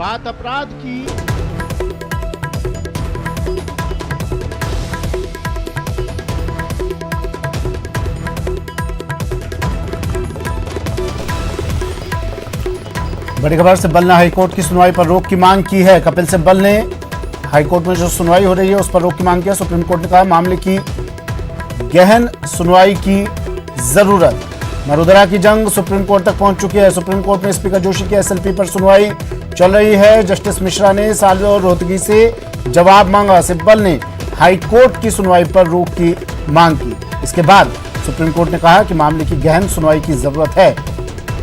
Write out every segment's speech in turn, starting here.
बात अपराध की। बड़ी खबर, सिब्बल ने हाईकोर्ट की सुनवाई पर रोक की मांग की है। कपिल सिब्बल ने हाईकोर्ट में जो सुनवाई हो रही है उस पर रोक की मांग किया। सुप्रीम कोर्ट ने कहा मामले की गहन सुनवाई की जरूरत। मरुधरा की जंग सुप्रीम कोर्ट तक पहुंच चुकी है। सुप्रीम कोर्ट में स्पीकर जोशी की एसएलपी पर सुनवाई चल रही है। जस्टिस मिश्रा ने साल्वे और रोहतगी से जवाब मांगा। सिब्बल ने हाईकोर्ट की सुनवाई पर रोक की मांग की। इसके बाद सुप्रीम कोर्ट ने कहा कि मामले की गहन सुनवाई की जरूरत है।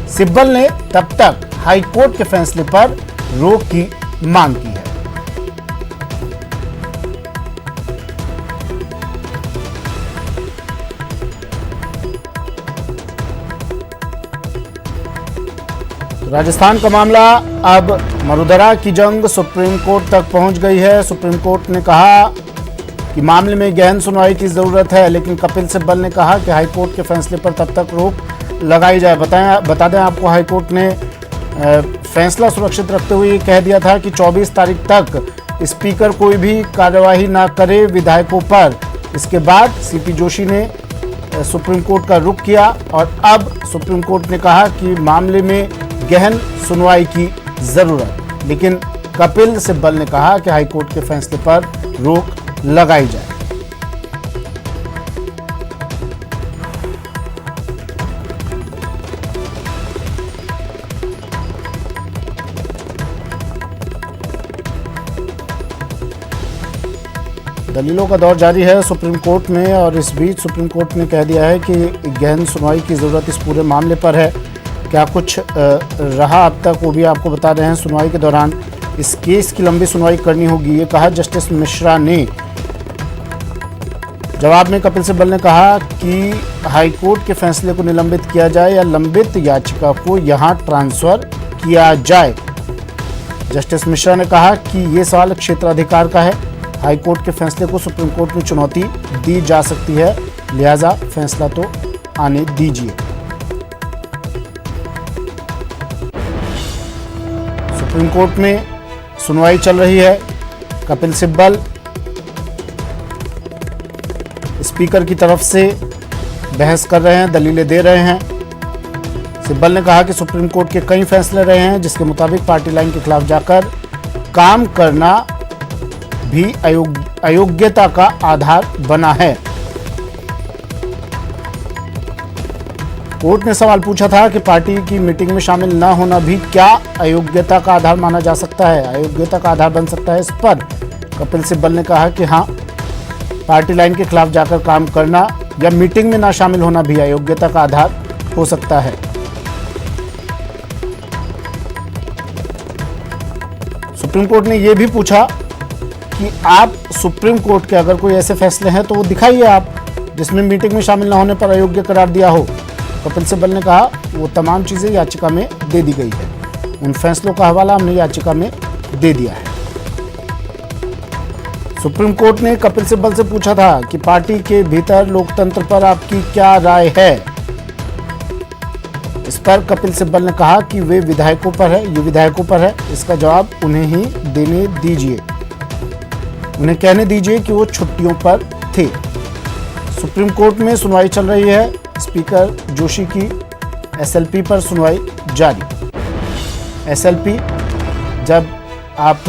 सिब्बल ने तब तक हाईकोर्ट के फैसले पर रोक की मांग की है। राजस्थान का मामला अब मरुधरा की जंग सुप्रीम कोर्ट तक पहुंच गई है। सुप्रीम कोर्ट ने कहा कि मामले में गहन सुनवाई की जरूरत है, लेकिन कपिल सिब्बल ने कहा कि हाईकोर्ट के फैसले पर तब तक रोक लगाई जाए। बता दें आपको, हाईकोर्ट ने फैसला सुरक्षित रखते हुए ये कह दिया था कि 24 तारीख तक स्पीकर कोई भी कार्यवाही ना करे विधायकों पर। इसके बाद सीपी जोशी ने सुप्रीम कोर्ट का रुख किया और अब सुप्रीम कोर्ट ने कहा कि मामले में गहन सुनवाई की जरूरत, लेकिन कपिल सिब्बल ने कहा कि हाईकोर्ट के फैसले पर रोक लगाई जाए। दलीलों का दौर जारी है सुप्रीम कोर्ट में और इस बीच सुप्रीम कोर्ट ने कह दिया है कि गहन सुनवाई की जरूरत इस पूरे मामले पर है। क्या कुछ रहा अब तक वो भी आपको बता रहे हैं। सुनवाई के दौरान इस केस की लंबी सुनवाई करनी होगी, ये कहा जस्टिस मिश्रा ने। जवाब में कपिल सिब्बल ने कहा कि हाईकोर्ट के फैसले को निलंबित किया जाए या लंबित याचिका को यहां ट्रांसफर किया जाए। जस्टिस मिश्रा ने कहा कि ये सवाल क्षेत्राधिकार का है। हाईकोर्ट के फैसले को सुप्रीम कोर्ट में चुनौती दी जा सकती है, लिहाजा फैसला तो आने दीजिए। सुप्रीम कोर्ट में सुनवाई चल रही है। कपिल सिब्बल स्पीकर की तरफ से बहस कर रहे हैं, दलीलें दे रहे हैं। सिब्बल ने कहा कि सुप्रीम कोर्ट के कई फैसले रहे हैं जिसके मुताबिक पार्टी लाइन के खिलाफ जाकर काम करना भी अयोग्यता का आधार बना है। कोर्ट ने सवाल पूछा था कि पार्टी की मीटिंग में शामिल न होना भी क्या अयोग्यता का आधार माना जा सकता है, अयोग्यता का आधार बन सकता है। इस पर कपिल सिब्बल ने कहा कि हाँ, पार्टी लाइन के खिलाफ जाकर काम करना या मीटिंग में ना शामिल होना भी अयोग्यता का आधार हो सकता है। सुप्रीम कोर्ट ने यह भी पूछा कि आप सुप्रीम कोर्ट के अगर कोई ऐसे फैसले हैं तो वो दिखाइए आप, जिसमें मीटिंग में शामिल न होने पर अयोग्य करार दिया हो। कपिल सिब्बल ने कहा वो तमाम चीजें याचिका में दे दी गई है। उन फैसलों का हवाला हमने याचिका में दे दिया है। सुप्रीम कोर्ट ने कपिल सिब्बल से पूछा था कि पार्टी के भीतर लोकतंत्र पर आपकी क्या राय है। इस पर कपिल सिब्बल ने कहा कि वे विधायकों पर है, ये विधायकों पर है, इसका जवाब उन्हें ही देने दीजिए, उन्हें कहने दीजिए कि वो छुट्टियों पर थे। सुप्रीम कोर्ट में सुनवाई चल रही है। स्पीकर जोशी की एसएलपी पर सुनवाई जारी। एसएलपी, जब आप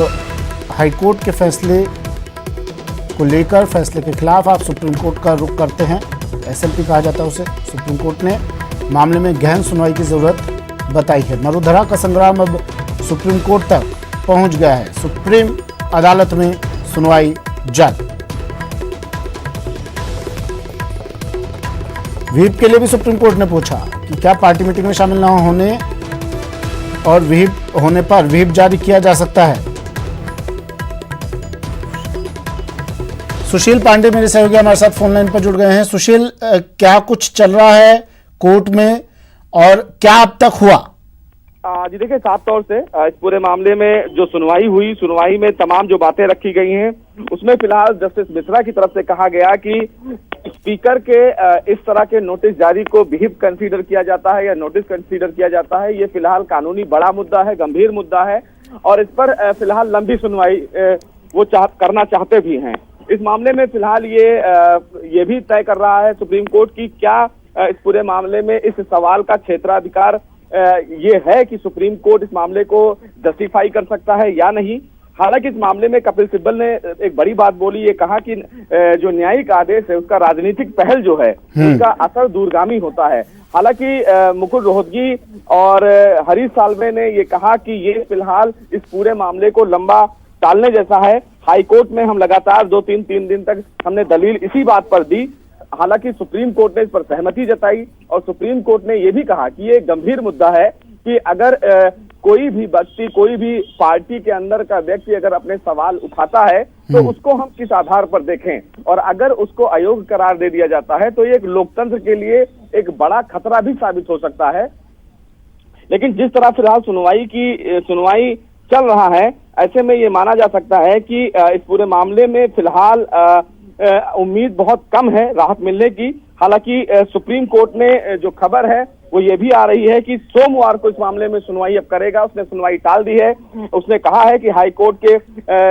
हाईकोर्ट के फैसले को लेकर, फैसले के खिलाफ आप सुप्रीम कोर्ट का रुख करते हैं, एसएलपी कहा जाता है उसे। सुप्रीम कोर्ट ने मामले में गहन सुनवाई की जरूरत बताई है। मरुधरा का संग्राम अब सुप्रीम कोर्ट तक पहुंच गया है। सुप्रीम अदालत में सुनवाई जारी। व्हीप के लिए भी सुप्रीम कोर्ट ने पूछा कि क्या पार्टी मीटिंग में शामिल न होने और व्हीप होने पर व्हीप जारी किया जा सकता है। सुशील पांडे मेरे सहयोगी हमारे साथ फोन लाइन पर जुड़ गए हैं। सुशील, क्या कुछ चल रहा है कोर्ट में और क्या अब तक हुआ? जी देखिए, साफ तौर से इस पूरे मामले में जो सुनवाई हुई, सुनवाई में तमाम जो बातें रखी गई हैं उसमें फिलहाल जस्टिस मिश्रा की तरफ से कहा गया कि स्पीकर के इस तरह के नोटिस जारी को विहित कंसीडर किया जाता है या नोटिस कंसीडर किया जाता है, ये फिलहाल कानूनी बड़ा मुद्दा है, गंभीर मुद्दा है और इस पर फिलहाल लंबी सुनवाई वो करना चाहते भी हैं। इस मामले में फिलहाल ये भी तय कर रहा है सुप्रीम कोर्ट की क्या इस पूरे मामले में इस सवाल का क्षेत्राधिकार ये है कि सुप्रीम कोर्ट इस मामले को जस्टिफाई कर सकता है या नहीं। हालांकि इस मामले में कपिल सिब्बल ने एक बड़ी बात बोली, ये कहा कि जो न्यायिक आदेश है उसका राजनीतिक पहल जो है उसका असर दूरगामी होता है। हालांकि मुकुल रोहतगी और हरीश साल्वे ने ये कहा कि ये फिलहाल इस पूरे मामले को लंबा टालने जैसा है। हाईकोर्ट में हम लगातार 2-3 दिन तक हमने दलील इसी बात पर दी, हालांकि सुप्रीम कोर्ट ने इस पर सहमति जताई और सुप्रीम कोर्ट ने यह भी कहा कि ये गंभीर मुद्दा है कि अगर कोई भी व्यक्ति, कोई भी पार्टी के अंदर का व्यक्ति अगर अपने सवाल उठाता है तो उसको हम किस आधार पर देखें, और अगर उसको अयोग्य करार दे दिया जाता है तो ये एक लोकतंत्र के लिए एक बड़ा खतरा भी साबित हो सकता है। लेकिन जिस तरह फिलहाल सुनवाई चल रहा है, ऐसे में ये माना जा सकता है कि इस पूरे मामले में फिलहाल उम्मीद बहुत कम है राहत मिलने की। हालांकि सुप्रीम कोर्ट ने जो खबर है वो ये भी आ रही है कि सोमवार को इस मामले में सुनवाई अब करेगा। उसने सुनवाई टाल दी है। उसने कहा है कि हाईकोर्ट के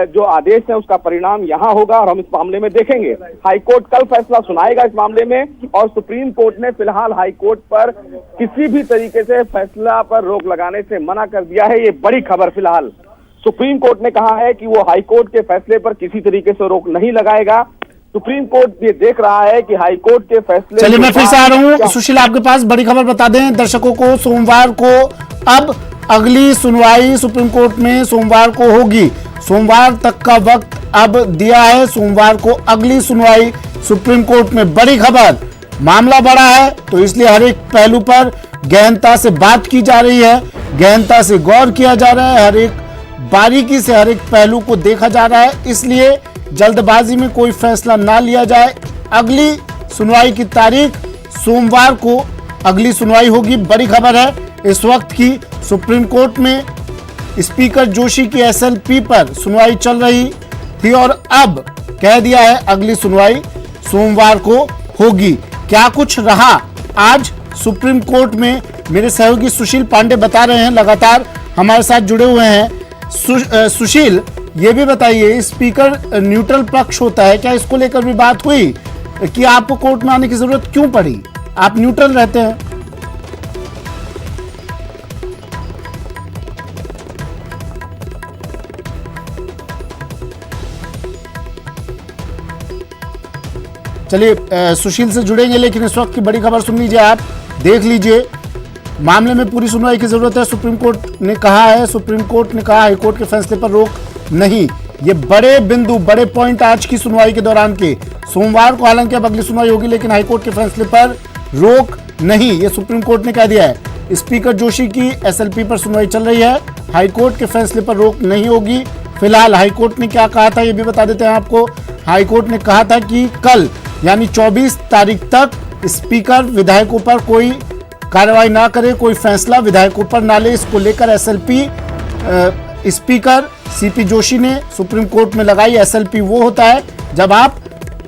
जो आदेश है उसका परिणाम यहाँ होगा और हम इस मामले में देखेंगे। हाईकोर्ट कल फैसला सुनाएगा इस मामले में और सुप्रीम कोर्ट ने फिलहाल हाईकोर्ट पर किसी भी तरीके से फैसला पर रोक लगाने से मना कर दिया है। ये बड़ी खबर फिलहाल सुप्रीम कोर्ट ने कहा है कि वो हाईकोर्ट के फैसले पर किसी तरीके से रोक नहीं लगाएगा। सुप्रीम कोर्ट ये देख रहा है कि हाईकोर्ट के फैसले। चलिए मैं फिर से आ रहा हूं सुशील आपके पास। बड़ी खबर बता दें दर्शकों को, सोमवार को अब अगली सुनवाई सुप्रीम कोर्ट में सोमवार को होगी। सोमवार तक का वक्त अब दिया है, सोमवार को अगली सुनवाई सुप्रीम कोर्ट में। बड़ी खबर, मामला बड़ा है तो इसलिए हर एक पहलू पर गहनता से बात की जा रही है, गहनता से गौर किया जा रहा है, हर एक बारीकी से हर एक पहलू को देखा जा रहा है, इसलिए जल्दबाजी में कोई फैसला ना लिया जाए। अगली सुनवाई की तारीख सोमवार को अगली सुनवाई होगी। बड़ी खबर है इस वक्त की, सुप्रीम कोर्ट में स्पीकर जोशी की एसएलपी पर सुनवाई चल रही थी और अब कह दिया है अगली सुनवाई सोमवार को होगी। क्या कुछ रहा आज सुप्रीम कोर्ट में, मेरे सहयोगी सुशील पांडे बता रहे हैं, लगातार हमारे साथ जुड़े हुए हैं। सुशील, ये भी बताइए, स्पीकर न्यूट्रल पक्ष होता है, क्या इसको लेकर भी बात हुई कि आपको कोर्ट में आने की जरूरत क्यों पड़ी? आप न्यूट्रल रहते हैं। चलिए सुशील से जुड़ेंगे, लेकिन इस वक्त की बड़ी खबर सुन लीजिए, आप देख लीजिए। मामले में पूरी सुनवाई की जरूरत है, सुप्रीम कोर्ट ने कहा है। सुप्रीम कोर्ट ने कहा हाईकोर्ट के फैसले पर रोक नहीं। ये बड़े बिंदु, बड़े पॉइंट आज की सुनवाई के दौरान के। सोमवार को हालांकि अब अगली सुनवाई होगी, लेकिन हाईकोर्ट के फैसले पर रोक नहीं, ये सुप्रीम कोर्ट ने कह दिया है। स्पीकर जोशी की एसएलपी पर सुनवाई चल रही है, हाईकोर्ट के फैसले पर रोक नहीं होगी। फिलहाल हाईकोर्ट ने क्या कहा था ये भी बता देते हैं आपको। हाईकोर्ट ने कहा था कि कल यानी 24 तारीख तक स्पीकर विधायकों पर कोई कार्रवाई ना करे, कोई फैसला विधायकों पर ना ले। इसको लेकर एसएलपी स्पीकर सीपी जोशी ने सुप्रीम कोर्ट में लगाई। एसएलपी वो होता है जब आप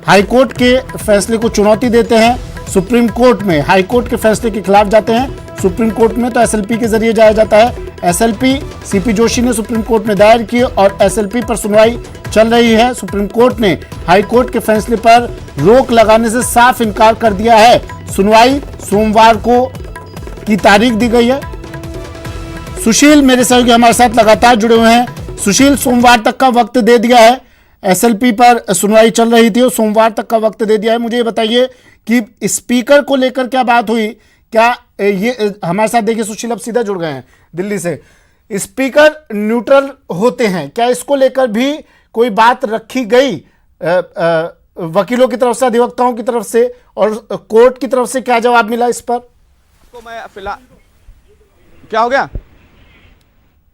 हाईकोर्ट के फैसले को चुनौती देते हैं सुप्रीम कोर्ट में, हाईकोर्ट के फैसले के खिलाफ जाते हैं सुप्रीम कोर्ट में, तो एसएलपी के जरिए जाया जाता है। एसएलपी सीपी जोशी ने सुप्रीम कोर्ट में दायर की और एसएलपी पर सुनवाई चल रही है। सुप्रीम कोर्ट ने हाईकोर्ट के फैसले पर रोक लगाने से साफ इनकार कर दिया है। सुनवाई सोमवार को की तारीख दी गई है। सुशील मेरे सहयोगी हमारे साथ लगातार जुड़े हुए हैं। सुशील, सोमवार तक का वक्त दे दिया है, एसएलपी पर सुनवाई चल रही थी और सोमवार तक का वक्त दे दिया है। मुझे ये बताइए कि स्पीकर को लेकर क्या बात हुई? क्या ये हमारे साथ देखिए सुशील अब सीधा जुड़ गए हैं दिल्ली से। स्पीकर न्यूट्रल होते हैं, क्या इसको लेकर भी कोई बात रखी गई वकीलों की तरफ से, अधिवक्ताओं की तरफ से, और कोर्ट की तरफ से क्या जवाब मिला इस पर? तो मैं फिलहाल क्या हो गया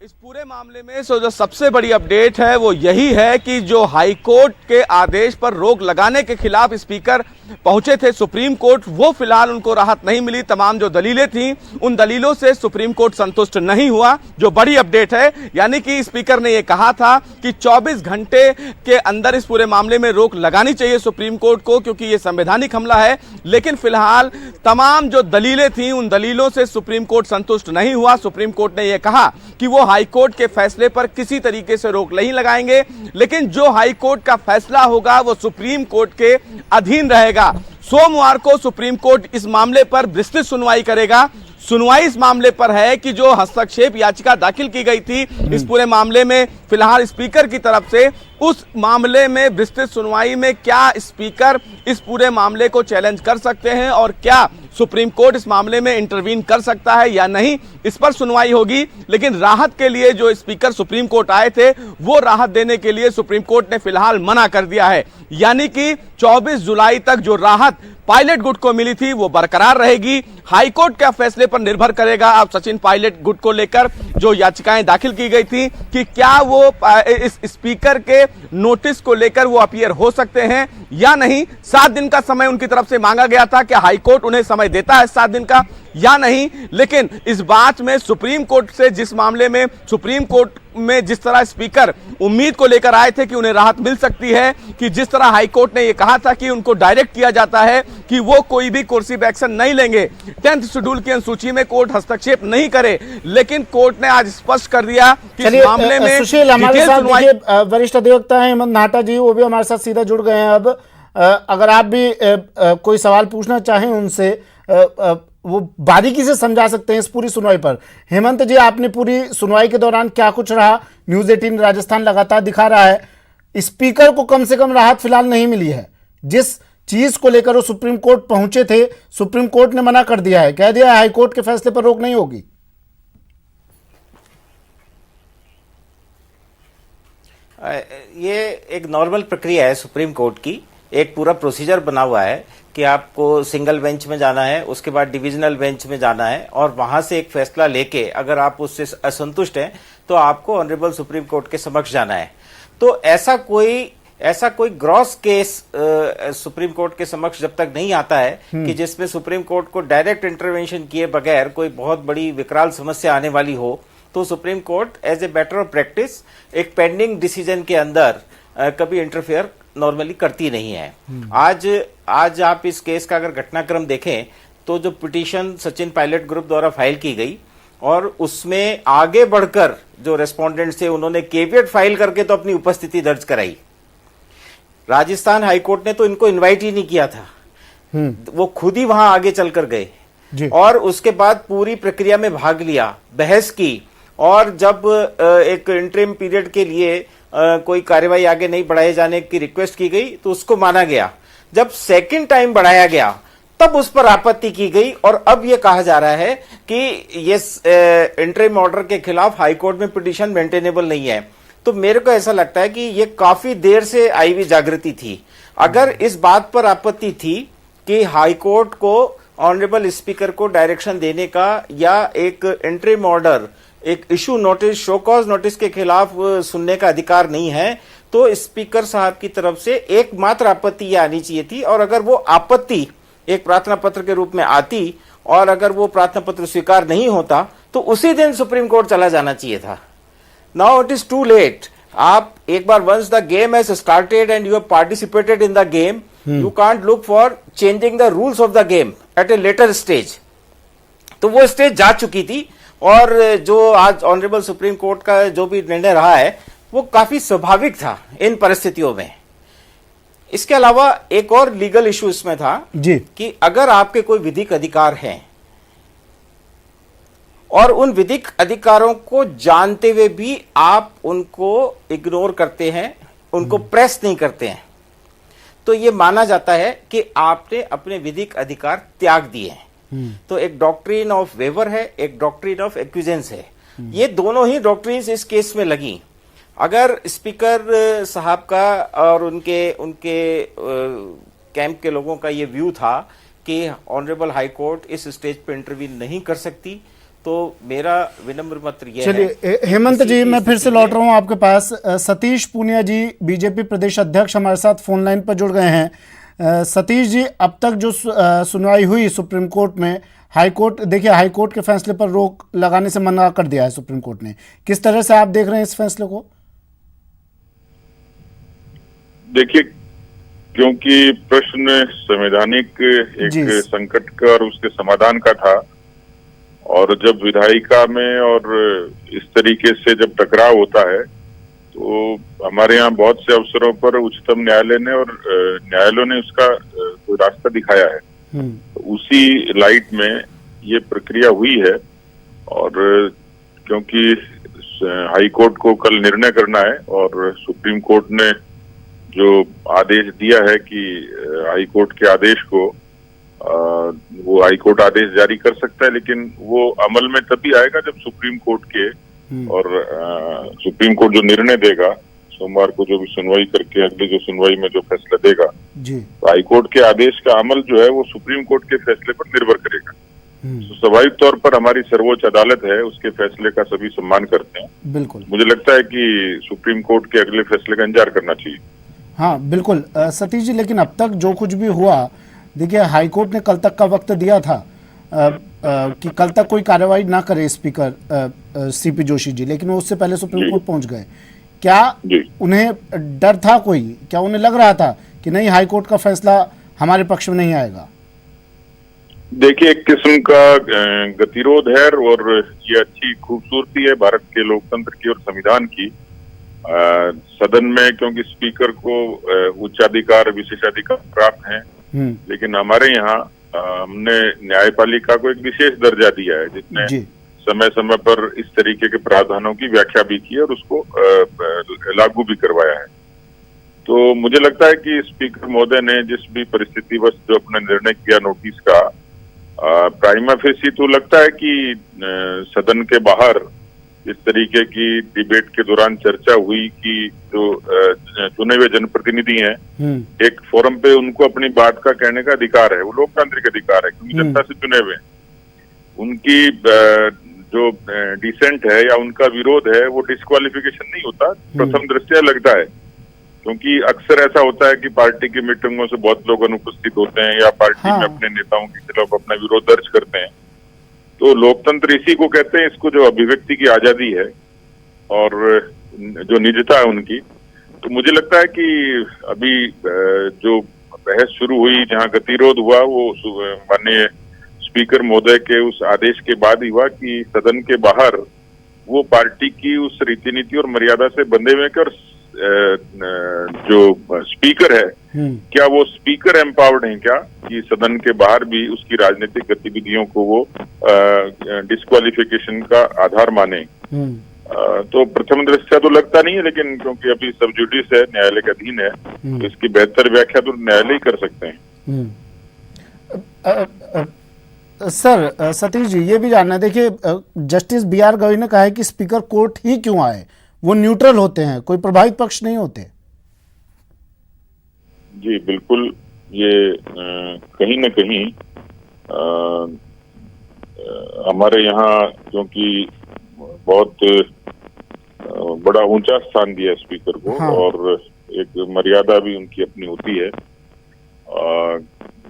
इस पूरे मामले में जो सबसे बड़ी अपडेट है वो यही है कि जो हाईकोर्ट के आदेश पर रोक लगाने के खिलाफ स्पीकर पहुंचे थे सुप्रीम कोर्ट, वो फिलहाल उनको राहत नहीं मिली। तमाम जो दलीलें थी उन दलीलों से सुप्रीम कोर्ट संतुष्ट नहीं हुआ। जो बड़ी अपडेट है, यानी कि स्पीकर ने यह कहा था कि 24 घंटे के अंदर इस पूरे मामले में रोक लगानी चाहिए सुप्रीम कोर्ट को, क्योंकि यह संवैधानिक हमला है। लेकिन फिलहाल तमाम जो दलीलें थी उन दलीलों से सुप्रीम कोर्ट संतुष्ट नहीं हुआ। सुप्रीम कोर्ट ने यह कहा कि वो हाई कोर्ट के फैसले पर किसी तरीके से रोक नहीं लगाएंगे, लेकिन जो हाई कोर्ट का फैसला होगा वो सुप्रीम कोर्ट के अधीन रहेगा। सोमवार को सुप्रीम कोर्ट इस मामले पर विस्तृत सुनवाई करेगा। सुनवाई इस मामले पर है कि जो हस्तक्षेप याचिका दाखिल की गई थी इस पूरे मामले में, फिलहाल स्पीकर की तरफ से, उस मामले में विस्तृत सुनवाई में क्या स्पीकर इस पूरे मामले को चैलेंज कर सकते हैं और क्या सुप्रीम कोर्ट इस मामले में इंटरवीन कर सकता है या नहीं, इस पर सुनवाई होगी। लेकिन राहत के लिए जो स्पीकर सुप्रीम कोर्ट आए थे वो राहत देने के लिए सुप्रीम कोर्ट ने फिलहाल मना कर दिया है। यानी कि 24 जुलाई तक जो राहत पायलट गुट को मिली थी वो बरकरार रहेगी। हाईकोर्ट के फैसले पर निर्भर करेगा अब सचिन पायलट गुट को लेकर जो याचिकाएं दाखिल की गई थी कि क्या वो इस स्पीकर के नोटिस को लेकर वो अपीयर हो सकते हैं या नहीं। 7 दिन का समय उनकी तरफ से मांगा गया था कि हाईकोर्ट उन्हें समय देता है 7 दिन का या नहीं। लेकिन इस बात में सुप्रीम कोर्ट से, जिस मामले में सुप्रीम कोर्ट में जिस तरह स्पीकर उम्मीद को लेकर आए थे कि उन्हें राहत मिल सकती है, कि जिस तरह हाईकोर्ट ने यह कहा था कि उनको डायरेक्ट किया जाता है कि वो कोई भी कोर्सिव एक्शन नहीं लेंगे, 10th शेड्यूल की अनुसूची में कोर्ट हस्तक्षेप नहीं करे, लेकिन कोर्ट ने आज स्पष्ट कर दिया कि इस मामले में सुशील हमारे साथ देखिए वरिष्ठ अधिवक्ता हैं हेमंत नाहटा जी, वो भी हमारे साथ सीधा जुड़ गए हैं। अब अगर आप भी कोई सवाल पूछना चाहें उनसे, वो बारीकी से समझा सकते हैं इस पूरी सुनवाई पर। हेमंत जी, आपने पूरी सुनवाई के दौरान क्या कुछ रहा? न्यूज 18 राजस्थान लगातार दिखा रहा है स्पीकर को कम से कम राहत फिलहाल नहीं मिली है। जिस चीज को लेकर वो सुप्रीम कोर्ट पहुंचे थे, सुप्रीम कोर्ट ने मना कर दिया है, कह दिया है हाईकोर्ट के फैसले पर रोक नहीं होगी। ये एक नॉर्मल प्रक्रिया है सुप्रीम कोर्ट की, एक पूरा प्रोसीजर बना हुआ है कि आपको सिंगल बेंच में जाना है, उसके बाद डिविजनल बेंच में जाना है और वहां से एक फैसला लेके अगर आप उससे असंतुष्ट हैं तो आपको ऑनरेबल सुप्रीम कोर्ट के समक्ष जाना है। तो ऐसा कोई ग्रॉस केस सुप्रीम कोर्ट के समक्ष जब तक नहीं आता है कि जिसमें सुप्रीम कोर्ट को डायरेक्ट इंटरवेंशन किए बगैर कोई बहुत बड़ी विकराल समस्या आने वाली हो, तो supreme court as a matter of practice एक पेंडिंग डिसीजन के अंदर कभी इंटरफेयर नॉर्मली करती नहीं है। आज आप इस केस का अगर घटनाक्रम देखें तो जो पिटीशन सचिन पायलट ग्रुप द्वारा फाइल की गई और उसमें आगे बढ़कर जो रेस्पोंडेंट्स थे उन्होंने केवियट फाइल करके तो अपनी उपस्थिति दर्ज कराई। राजस्थान हाईकोर्ट ने तो इनको इनवाइट ही नहीं किया था, वो खुद ही वहां आगे चलकर गए और उसके बाद पूरी प्रक्रिया में भाग लिया, बहस की और जब एक इंटरिम पीरियड के लिए कोई कार्यवाही आगे नहीं बढ़ाए जाने की रिक्वेस्ट की गई तो उसको माना गया। जब सेकंड टाइम बढ़ाया गया तब उस पर आपत्ति की गई और अब यह कहा जा रहा है कि ये इंटरिम ऑर्डर के खिलाफ हाईकोर्ट में पिटीशन मेंटेनेबल नहीं है। तो मेरे को ऐसा लगता है कि ये काफी देर से आई हुई जागृति थी। अगर इस बात पर आपत्ति थी कि हाईकोर्ट को ऑनरेबल स्पीकर को डायरेक्शन देने का या एक इंटरिम ऑर्डर, एक issue notice, show cause notice के खिलाफ सुनने का अधिकार नहीं है, तो स्पीकर साहब की तरफ से एकमात्र आपत्ति यह आनी चाहिए थी। और अगर वो आपत्ति एक प्रार्थना पत्र के रूप में आती और अगर वो प्रार्थना पत्र स्वीकार नहीं होता तो उसी दिन सुप्रीम कोर्ट चला जाना चाहिए था। Now it is too late. आप एक बार once the game has started and you have participated in the game, you can't look for changing the rules of the game at a later stage. तो वो stage जा चुकी थी और जो आज ऑनरेबल सुप्रीम कोर्ट का जो भी निर्णय रहा है वो काफी स्वाभाविक था इन परिस्थितियों में। इसके अलावा एक और लीगल इशू इसमें था जी कि अगर आपके कोई विधिक अधिकार हैं और उन विधिक अधिकारों को जानते हुए भी आप उनको इग्नोर करते हैं, उनको प्रेस नहीं करते हैं, तो ये माना जाता है कि आपने अपने विधिक अधिकार त्याग दिए हैं। तो एक डॉक्ट्रिन ऑफ वेवर है, एक डॉक्ट्रिन ऑफ एक्विजेंस है। ये दोनों ही डॉक्ट्रिन्स इस केस में लगी। अगर स्पीकर साहब का और उनके कैंप के लोगों का ये व्यू था कि ऑनरेबल हाई कोर्ट इस स्टेज पे इंटरवीन नहीं कर सकती, तो मेरा विनम्र मत यह है। चलिए हेमंत जी, मैं फिर से लौट रहा हूं आपके पास। सतीश पूनिया जी बीजेपी प्रदेश अध्यक्ष हमारे साथ फोन लाइन पर जुड़ गए हैं। सतीश जी, अब तक जो सुनवाई हुई सुप्रीम कोर्ट में, हाई कोर्ट, देखिए हाई कोर्ट के फैसले पर रोक लगाने से मना कर दिया है सुप्रीम कोर्ट ने। किस तरह से आप देख रहे हैं इस फैसले को? देखिए, क्योंकि प्रश्न संवैधानिक एक संकट का और उसके समाधान का था, और जब विधायिका में और इस तरीके से जब टकराव होता है तो हमारे यहाँ बहुत से अवसरों पर उच्चतम न्यायालय ने और न्यायालयों ने उसका कोई रास्ता दिखाया है। तो उसी लाइट में ये प्रक्रिया हुई है, और क्योंकि हाई कोर्ट को कल निर्णय करना है और सुप्रीम कोर्ट ने जो आदेश दिया है कि हाई कोर्ट के आदेश को वो हाई कोर्ट आदेश जारी कर सकता है, लेकिन वो अमल में तभी आएगा जब सुप्रीम कोर्ट के और सुप्रीम कोर्ट जो निर्णय देगा सोमवार को, जो भी सुनवाई करके अगली जो सुनवाई में जो फैसला देगा, तो हाई कोर्ट के आदेश का अमल जो है वो सुप्रीम कोर्ट के फैसले पर निर्भर करेगा। तो स्वाभाविक तौर पर हमारी सर्वोच्च अदालत है, उसके फैसले का सभी सम्मान करते हैं। बिल्कुल, मुझे लगता है कि सुप्रीम कोर्ट के अगले फैसले का इंतजार करना चाहिए। हाँ बिल्कुल सतीश जी, लेकिन अब तक जो कुछ भी हुआ, देखिए हाई कोर्ट ने कल तक का वक्त दिया था कि कल तक कोई कार्रवाई ना करे स्पीकर सीपी जोशी जी, लेकिन वो उससे पहले सुप्रीम कोर्ट पहुंच गए। क्या उन्हें डर था कोई? क्या उन्हें लग रहा था कि नहीं हाई कोर्ट का फैसला हमारे पक्ष में नहीं आएगा? देखिए, एक किस्म का गतिरोध है, और ये अच्छी खूबसूरती है भारत के लोकतंत्र की और संविधान की। सदन में क्योंकि स्पीकर को उच्चाधिकार विशेषाधिकार प्राप्त हैं, लेकिन हमारे यहाँ हमने न्यायपालिका को एक विशेष दर्जा दिया है, जिसने समय समय पर इस तरीके के प्रावधानों की व्याख्या भी की और उसको लागू भी करवाया है। तो मुझे लगता है कि स्पीकर महोदय ने जिस भी परिस्थितिवश जो अपना निर्णय किया नोटिस का, प्राइमा फेसी तो लगता है कि सदन के बाहर इस तरीके की डिबेट के दौरान चर्चा हुई कि जो चुने हुए जनप्रतिनिधि हैं, एक फोरम पे उनको अपनी बात का कहने का अधिकार है, वो लोकतांत्रिक अधिकार है, क्योंकि जनता से चुने हुए। उनकी जो डिसेंट है या उनका विरोध है वो डिस्क्वालिफिकेशन नहीं होता, प्रथम दृष्टया लगता है, क्योंकि अक्सर ऐसा होता है कि पार्टी की मीटिंगों से बहुत लोग अनुपस्थित होते हैं या पार्टी में अपने नेताओं के खिलाफ अपना विरोध दर्ज करते हैं। तो लोकतंत्र इसी को कहते हैं, इसको जो अभिव्यक्ति की आजादी है और जो निजता है उनकी। तो मुझे लगता है कि अभी जो बहस शुरू हुई, जहां गतिरोध हुआ, वो माननीय स्पीकर महोदय के उस आदेश के बाद ही हुआ कि सदन के बाहर वो पार्टी की उस रीति नीति और मर्यादा से बंधे हुए और जो स्पीकर है, क्या वो स्पीकर एम्पावर्ड हैं क्या कि सदन के बाहर भी उसकी राजनीतिक गतिविधियों को वो डिस्क्वालिफिकेशन का आधार माने? तो प्रथम दृष्टया तो लगता नहीं है, लेकिन क्योंकि अभी सब जुडिस है, न्यायालय के अधीन है, तो इसकी बेहतर व्याख्या तो न्यायालय ही कर सकते हैं। सर सतीश जी, ये भी जानना है, देखिए जस्टिस BR गवई ने कहा है कि स्पीकर कोर्ट ही क्यों आए, वो न्यूट्रल होते हैं, कोई प्रभावित पक्ष नहीं होते। जी बिल्कुल, ये कहीं न कहीं हमारे यहाँ क्योंकि बहुत बड़ा ऊंचा स्थान दिया है स्पीकर को, और एक मर्यादा भी उनकी अपनी होती है,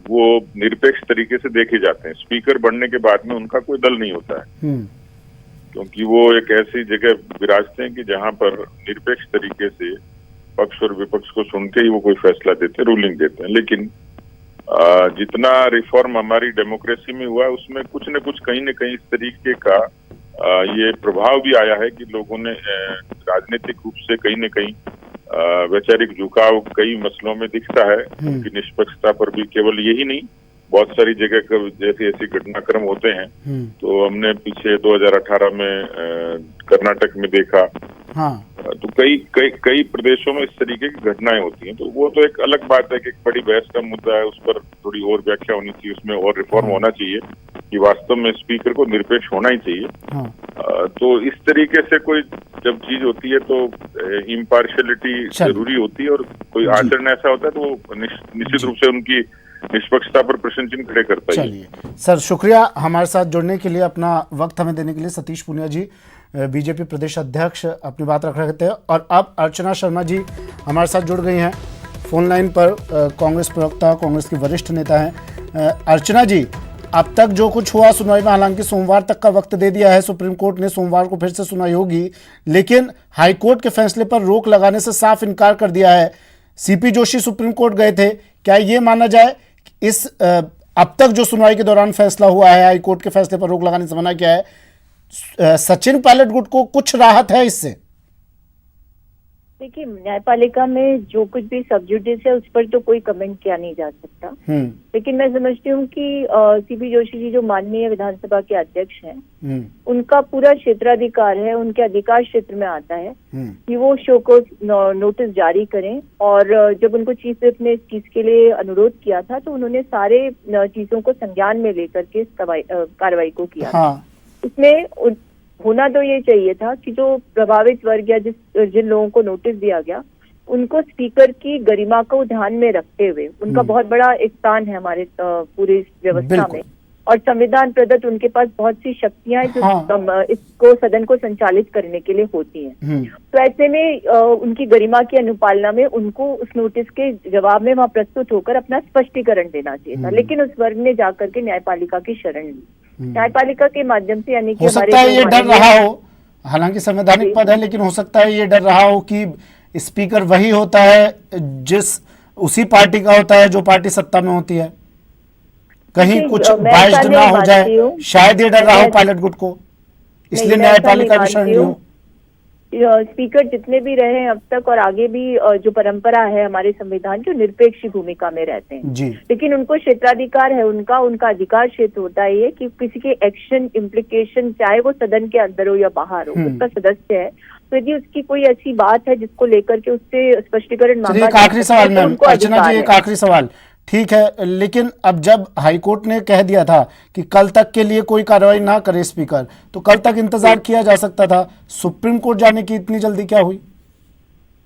वो निरपेक्ष तरीके से देखे जाते हैं। स्पीकर बनने के बाद में उनका कोई दल नहीं होता है, क्योंकि वो एक ऐसी जगह विराजते हैं कि जहां पर निरपेक्ष तरीके से पक्ष और विपक्ष को सुन के ही वो कोई फैसला देते हैं, रूलिंग देते हैं। लेकिन जितना रिफॉर्म हमारी डेमोक्रेसी में हुआ, उसमें कुछ न कुछ कहीं न कहीं इस तरीके का ये प्रभाव भी आया है कि लोगों ने राजनीतिक रूप से कहीं न कहीं वैचारिक झुकाव कई मसलों में दिखता है। उनकी निष्पक्षता पर भी केवल यही नहीं, बहुत सारी जगह जैसे ऐसे घटनाक्रम होते हैं। तो हमने पीछे 2018 में कर्नाटक में देखा, तो कई प्रदेशों में इस तरीके की घटनाएं होती हैं। तो वो तो एक अलग बात है कि एक बड़ी बहस का मुद्दा है, उस पर थोड़ी और व्याख्या होनी चाहिए, उसमें और रिफॉर्म होना चाहिए कि वास्तव में स्पीकर को निरपेक्ष होना ही चाहिए। तो इस तरीके से कोई जब चीज होती है तो इम्पार्शियलिटी जरूरी होती है, और कोई आचरण ऐसा होता है तो वो निश्चित रूप से उनकी निष्पक्षता पर प्रश्न चिन्ह खड़े करता है। चलिए सर, शुक्रिया हमारे साथ जुड़ने के लिए, अपना वक्त हमें देने के लिए। सतीश पूनिया जी, बीजेपी प्रदेश अध्यक्ष, अपनी बात रख रहे थे। और अब अर्चना शर्मा जी हमारे साथ जुड़ गई हैं फोन लाइन पर कांग्रेस प्रवक्ता, कांग्रेस के वरिष्ठ नेता हैं अर्चना जी। अब तक जो कुछ हुआ सुनवाई में, हालांकि सोमवार तक का वक्त दे दिया है सुप्रीम कोर्ट ने, सोमवार को फिर से सुनवाई होगी, लेकिन हाईकोर्ट के फैसले पर रोक लगाने से साफ इनकार कर दिया है। सीपी जोशी सुप्रीम कोर्ट गए थे, क्या ये माना जाए इस अब तक जो सुनवाई के दौरान फैसला हुआ है, हाईकोर्ट के फैसले पर रोक लगाने से मना किया है, सचिन पायलट गुट को कुछ राहत है इससे? देखिए, न्यायपालिका में जो कुछ भी सब्जुडिस है उस पर तो कोई कमेंट किया नहीं जा सकता, लेकिन मैं समझती हूँ कि सीपी जोशी जी जो माननीय विधानसभा के अध्यक्ष हैं, उनका पूरा क्षेत्राधिकार है, उनके अधिकार क्षेत्र में आता है कि वो शो को नोटिस जारी करें। और जब उनको चीफ विप ने इस चीज के लिए अनुरोध किया था तो उन्होंने सारे चीजों को संज्ञान में लेकर के इस कार्रवाई को किया। इसमें होना तो ये चाहिए था कि जो प्रभावित वर्ग या जिन लोगों को नोटिस दिया गया उनको स्पीकर की गरिमा को ध्यान में रखते हुए, उनका बहुत बड़ा एक स्थान है हमारे पूरी व्यवस्था में और संविधान प्रदत्त उनके पास बहुत सी शक्तियां हैं जो इसको सदन को संचालित करने के लिए होती हैं। तो ऐसे में उनकी गरिमा की अनुपालना में उनको उस नोटिस के जवाब में वहां प्रस्तुत होकर अपना स्पष्टीकरण देना चाहिए था, लेकिन उस वर्ग ने जाकर के न्यायपालिका की शरण ली। न्यायपालिका के माध्यम से, यानी कि हो सकता है ये डर रहा हो, हालांकि संवैधानिक पद है, लेकिन हो सकता है ये डर रहा हो कि स्पीकर वही होता है उसी पार्टी का होता है जो पार्टी सत्ता में होती है, कहीं कुछ बाइस्ड ना हो जाए, शायद ये डर रहा हो पायलट गुट को, इसलिए न्यायपालिका की शरण ली हो। स्पीकर जितने भी रहे हैं अब तक और आगे भी जो परंपरा है हमारे संविधान की, निरपेक्ष भूमिका में रहते हैं जी। लेकिन उनको क्षेत्राधिकार है, उनका अधिकार क्षेत्र होता है कि किसी के एक्शन इम्प्लीकेशन चाहे वो सदन के अंदर हो या बाहर हो, उसका सदस्य है, तो यदि उसकी कोई ऐसी बात है जिसको लेकर के उससे स्पष्टीकरण मांगा। एक आखिरी सवाल मैम, अर्चना जी एक आखिरी सवाल, ठीक है, लेकिन अब जब हाईकोर्ट ने कह दिया था कि कल तक के लिए कोई कार्रवाई ना करे स्पीकर, तो कल तक इंतजार किया जा सकता था, सुप्रीम कोर्ट जाने की इतनी जल्दी क्या हुई?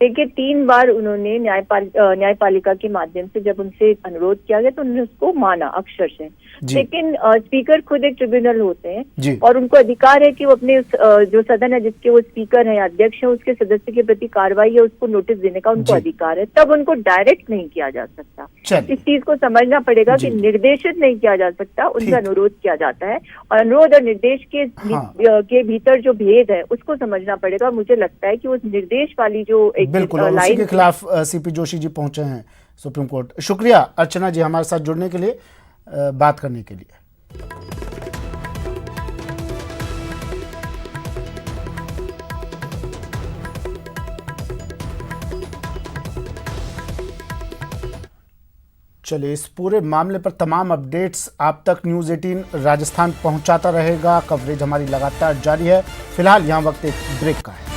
देखिए, 3 बार उन्होंने न्यायपालिका के माध्यम से जब उनसे अनुरोध किया गया तो उन्होंने उसको माना अक्षर से, लेकिन स्पीकर खुद एक ट्रिब्यूनल होते हैं और उनको अधिकार है कि वो अपने जो सदन है जिसके वो स्पीकर है, अध्यक्ष है, उसके सदस्य के प्रति कार्रवाई या उसको नोटिस देने का उनको अधिकार है, तब उनको डायरेक्ट नहीं किया जा सकता। इस चीज को समझना पड़ेगा कि निर्देशित नहीं किया जा सकता, उनका अनुरोध किया जाता है और अनुरोध और निर्देश के भीतर जो भेद है उसको समझना पड़ेगा। मुझे लगता है कि उस निर्देश वाली जो एक बिल्कुल उसी के खिलाफ सीपी जोशी जी पहुंचे हैं सुप्रीम कोर्ट। शुक्रिया अर्चना जी हमारे साथ जुड़ने के लिए, बात करने के लिए। चलिए, इस पूरे मामले पर तमाम अपडेट्स आप तक न्यूज़ 18 राजस्थान पहुंचाता रहेगा। कवरेज हमारी लगातार जारी है। फिलहाल यहां वक्त एक ब्रेक का है।